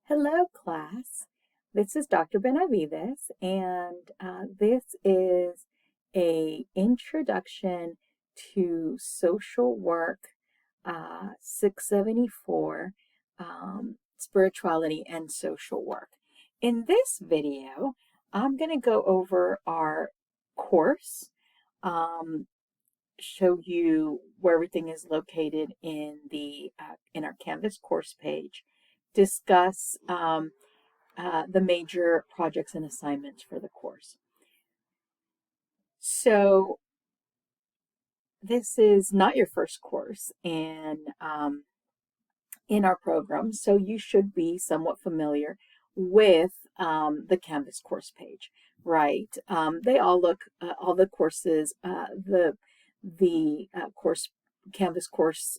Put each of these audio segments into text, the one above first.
Hello, class. This is Dr. Benavides, and this is a introduction to social work 674, spirituality and social work. In this video, I'm going to go over our course, show you where everything is located in our Canvas course page, discuss the major projects and assignments for the course. So this is not your first course in our program, so you should be somewhat familiar with the Canvas course page, right? They all look, all the courses, the course Canvas course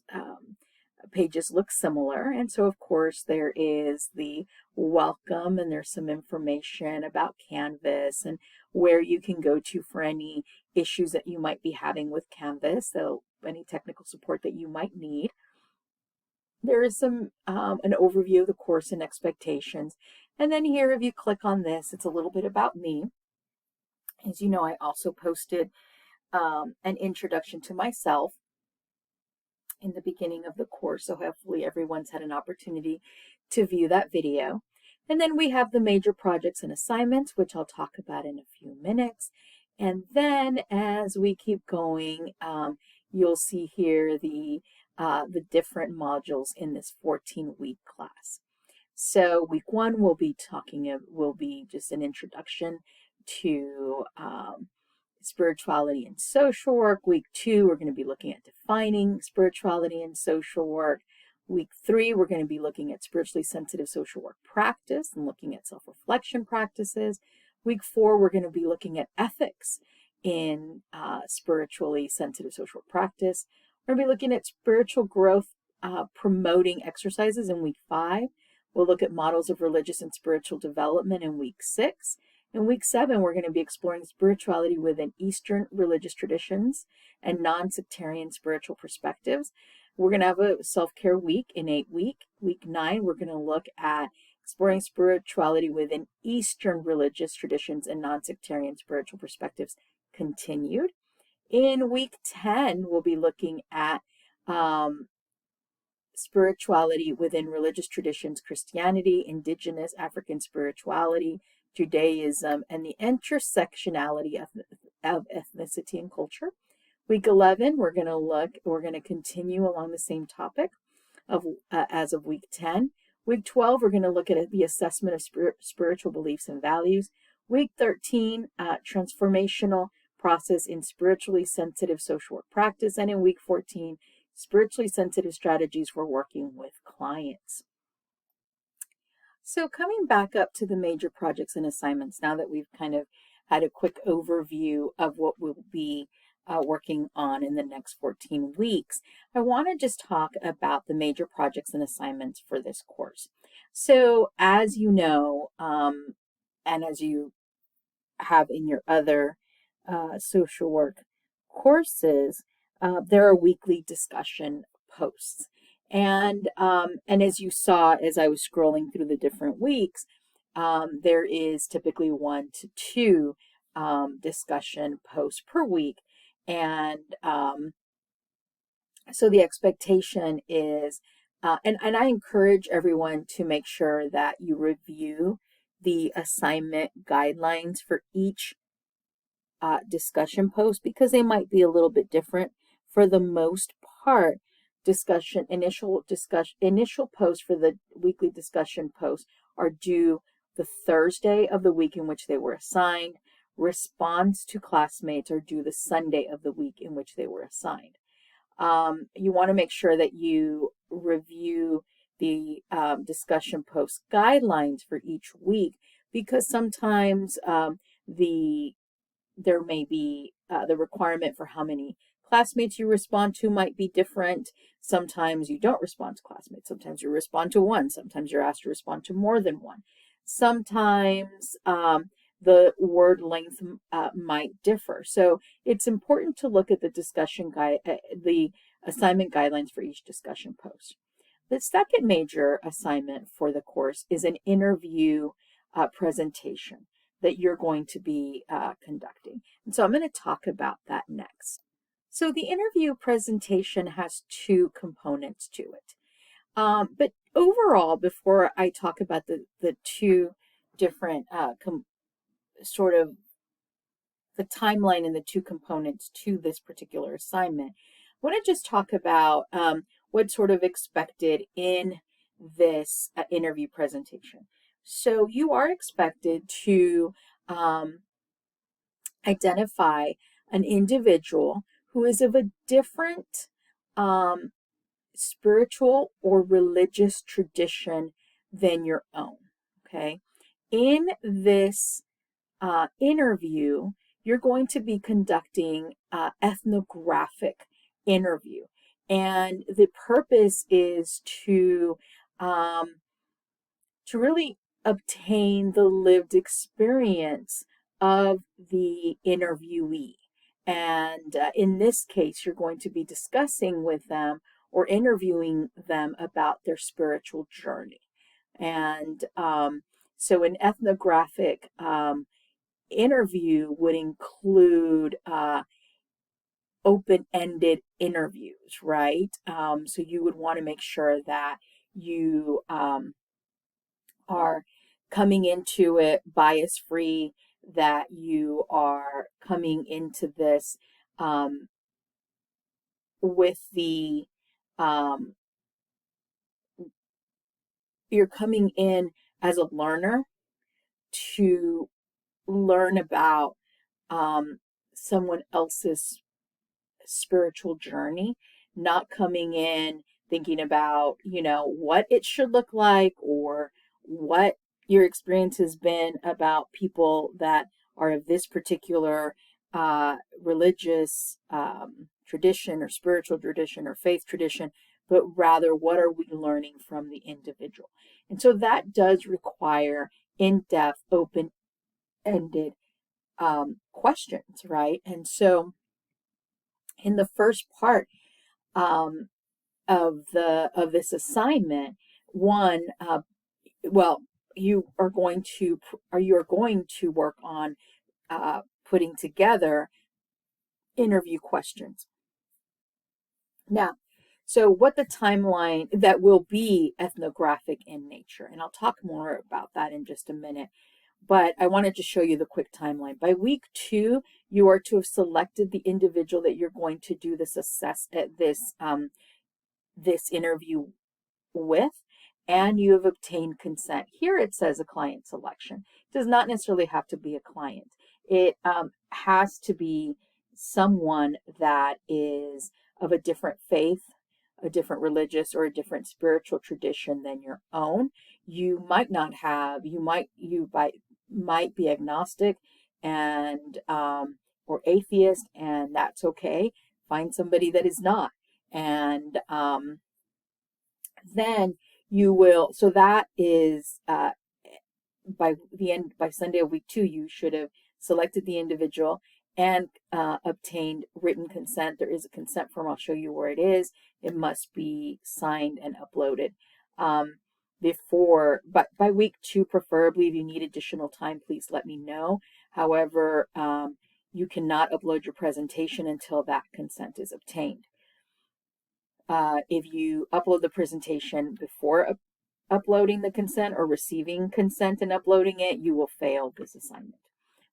pages look similar. And so, of course, there is the welcome, and there's some information about Canvas and where you can go to for any issues that you might be having with Canvas, so any technical support that you might need. There is some an overview of the course and expectations. And then here, if you click on this, it's a little bit about me. As you know, I also posted an introduction to myself in the beginning of the course, so hopefully everyone's had an opportunity to view that video. And then we have the major projects and assignments, which I'll talk about in a few minutes. And then as we keep going, you'll see here the different modules in this 14-week class. So week 1 will be just an introduction to spirituality and social work. Week 2, we're going to be looking at defining spirituality and social work. Week 3, we're going to be looking at spiritually sensitive social work practice and looking at self-reflection practices. Week 4, we're going to be looking at ethics in spiritually sensitive social work practice. We're going to be looking at spiritual growth promoting exercises in week 5. We'll look at models of religious and spiritual development in week 6. In week 7, we're going to be exploring spirituality within Eastern religious traditions and non-sectarian spiritual perspectives. We're going to have a self-care week in 8 week. Week 9, we're going to look at exploring spirituality within Eastern religious traditions and non-sectarian spiritual perspectives continued. In week 10, we'll be looking at spirituality within religious traditions, Christianity, indigenous African spirituality, Judaism, and the intersectionality of ethnicity and culture. Week 11, we're going to continue along the same topic as of week 10. Week 12, we're going to look at the assessment of spiritual beliefs and values. Week 13, transformational process in spiritually sensitive social work practice. And in week 14, spiritually sensitive strategies for working with clients. So coming back up to the major projects and assignments, now that we've kind of had a quick overview of what we'll be working on in the next 14 weeks, I want to just talk about the major projects and assignments for this course. So as you know, and as you have in your other social work courses, there are weekly discussion posts. And as you saw, as I was scrolling through the different weeks, there is typically 1 to 2 discussion posts per week. And so the expectation is, and I encourage everyone to make sure that you review the assignment guidelines for each discussion post, because they might be a little bit different. For the most part, initial posts for the weekly discussion posts are due the Thursday of the week in which they were assigned. Response to classmates are due the Sunday of the week in which they were assigned. You want to make sure that you review the discussion post guidelines for each week, because sometimes there may be the requirement for how many classmates you respond to might be different. Sometimes you don't respond to classmates. Sometimes you respond to one. Sometimes you're asked to respond to more than one. Sometimes the word length might differ. So it's important to look at the discussion guide, the assignment guidelines for each discussion post. The second major assignment for the course is an interview presentation that you're going to be conducting. And so I'm going to talk about that next. So the interview presentation has two components to it. But overall, before I talk about the two different sort of the timeline and the two components to this particular assignment, I want to just talk about what's sort of expected in this interview presentation. So you are expected to identify an individual who is of a different spiritual or religious tradition than your own, okay? In this interview, you're going to be conducting ethnographic interview. And the purpose is to really obtain the lived experience of the interviewee. And in this case, you're going to be discussing with them or interviewing them about their spiritual journey. And so an ethnographic interview would include open-ended interviews, right? So you would want to make sure that you are coming into it bias-free, that you are coming into this with the you're coming in as a learner to learn about someone else's spiritual journey, not coming in thinking about, what it should look like or what your experience has been about people that are of this particular religious tradition or spiritual tradition or faith tradition, but rather what are we learning from the individual. And so that does require in-depth, open-ended questions, right? And so in the first part of this assignment, you are going to work on putting together interview questions. Now, so what the timeline that will be ethnographic in nature, and I'll talk more about that in just a minute. But I wanted to show you the quick timeline. By week 2, you are to have selected the individual that you're going to do this this interview with, and you have obtained consent. Here it says a client selection. It does not necessarily have to be a client. It has to be someone that is of a different faith, a different religious or a different spiritual tradition than your own. You might not have, might be agnostic and or atheist, and that's okay. Find somebody that is not, and then you will. So that is by Sunday of week 2, you should have selected the individual and obtained written consent. There is a consent form. I'll show you where it is. It must be signed and uploaded. But by week 2, preferably, if you need additional time, please let me know. However, you cannot upload your presentation until that consent is obtained. If you upload the presentation before uploading the consent or receiving consent and uploading it, you will fail this assignment.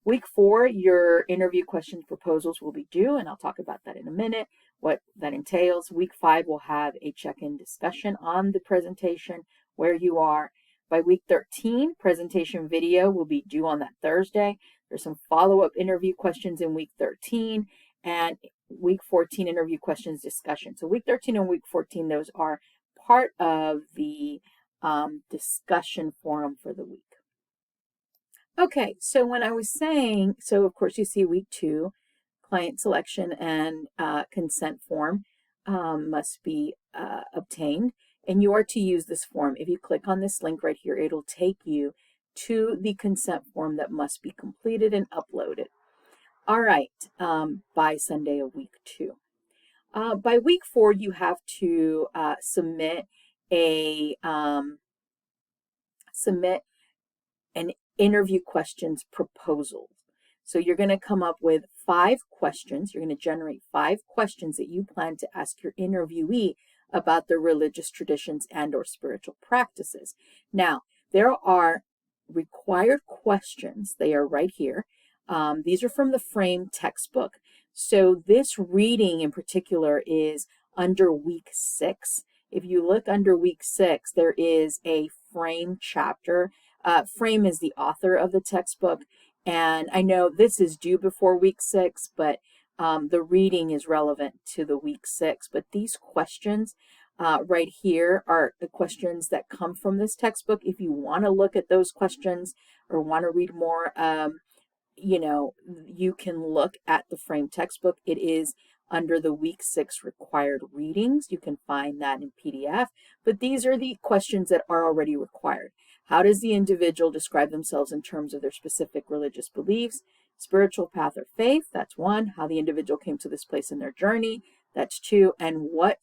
Week 4, your interview question proposals will be due, and I'll talk about that in a minute, what that entails. Week 5 will have a check-in discussion on the presentation, where you are. By week 13, presentation video will be due on that Thursday. There's some follow-up interview questions in week 13, and week 14 interview questions discussion. So week 13 and week 14, those are part of the discussion forum for the week. Okay, so when I was saying, so of course you see week 2, client selection and consent form must be obtained, and you are to use this form. If you click on this link right here, it'll take you to the consent form that must be completed and uploaded. All right, by Sunday of week 2. By week 4, you have to submit a submit an interview questions proposal. So you're going to come up with 5 questions. You're going to generate 5 questions that you plan to ask your interviewee about their religious traditions and or spiritual practices. Now, there are required questions. They are right here. These are from the Frame textbook. So this reading in particular is under week 6. If you look under week 6, there is a Frame chapter. Frame is the author of the textbook, and I know this is due before week 6, but the reading is relevant to the week 6. But these questions right here are the questions that come from this textbook. If you want to look at those questions or want to read more, you can look at the Frame textbook. It is under the week 6 required readings. You can find that in PDF, but these are the questions that are already required. How does the individual describe themselves in terms of their specific religious beliefs, spiritual path or faith? That's 1. How the individual came to this place in their journey. That's 2. And what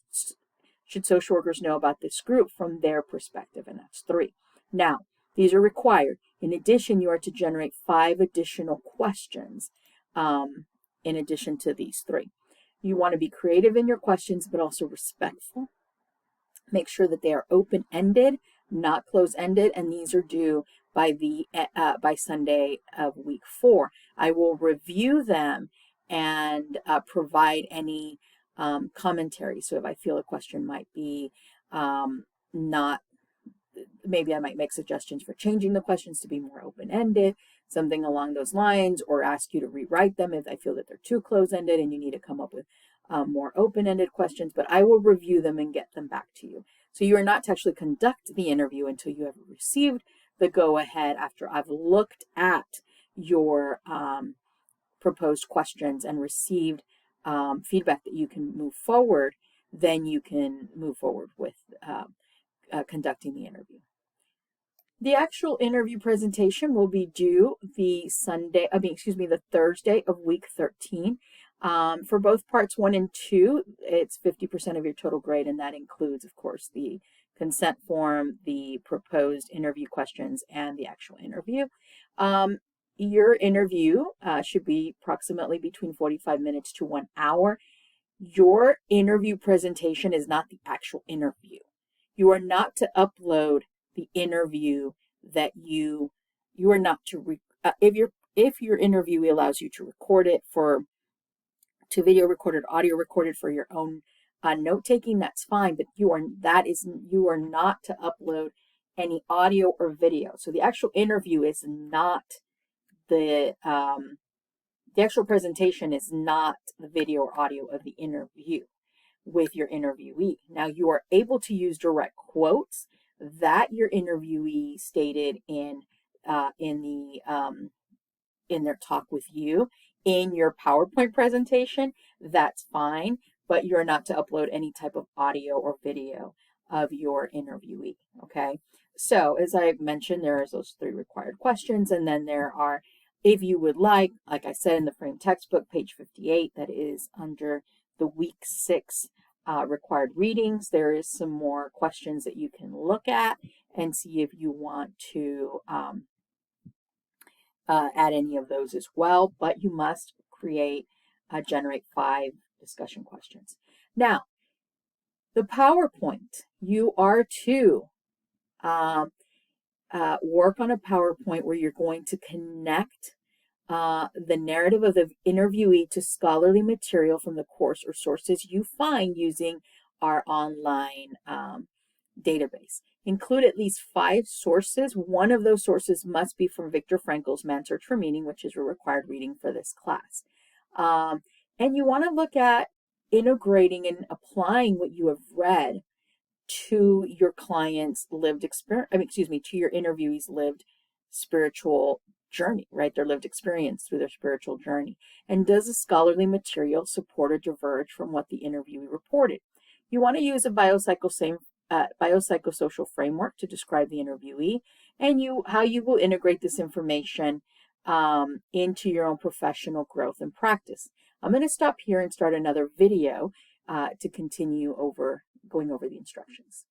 should social workers know about this group from their perspective? And that's 3. Now, these are required. In addition, you are to generate 5 additional questions in addition to these 3. You want to be creative in your questions, but also respectful. Make sure that they are open-ended, not close-ended, and these are due by Sunday of week 4. I will review them and provide any commentary. So if I feel a question might be not, maybe I might make suggestions for changing the questions to be more open-ended, something along those lines, or ask you to rewrite them if I feel that they're too close-ended and you need to come up with more open-ended questions, but I will review them and get them back to you. So you are not to actually conduct the interview until you have received the go-ahead after I've looked at your proposed questions and received feedback that you can move forward. Then you can move forward with conducting the interview. The actual interview presentation will be due the Thursday of week 13. For both parts 1 and 2, it's 50% of your total grade, and that includes, of course, the consent form, the proposed interview questions, and the actual interview. Your interview should be approximately between 45 minutes to 1 hour. Your interview presentation is not the actual interview. You are not to upload the interview that you are not to if your interviewee allows you to record it to video recorded, audio recorded for your own note taking, that's fine, but you are not to upload any audio or video. So the actual interview is not the actual presentation is not the video or audio of the interview with your interviewee. Now you are able to use direct quotes that your interviewee stated in their talk with you in your PowerPoint presentation. That's fine, but you're not to upload any type of audio or video of your interviewee. Okay. So as I mentioned, there's those 3 required questions, and then there are, if you would like I said in the Frame textbook, page 58, that is under the week 6 required readings. There is some more questions that you can look at and see if you want to add any of those as well, but you must generate 5 discussion questions. Now, the PowerPoint, you are to work on a PowerPoint where you're going to connect the narrative of the interviewee to scholarly material from the course or sources you find using our online database. Include at least 5 sources. One of those sources must be from Viktor Frankl's Man's Search for Meaning, which is a required reading for this class. And you want to look at integrating and applying what you have read to your client's lived experience, to your interviewee's lived spiritual journey, right? Their lived experience through their spiritual journey. And does the scholarly material support or diverge from what the interviewee reported? You want to use a biopsychosocial framework to describe the interviewee and how you will integrate this information into your own professional growth and practice. I'm going to stop here and start another video to continue going over the instructions.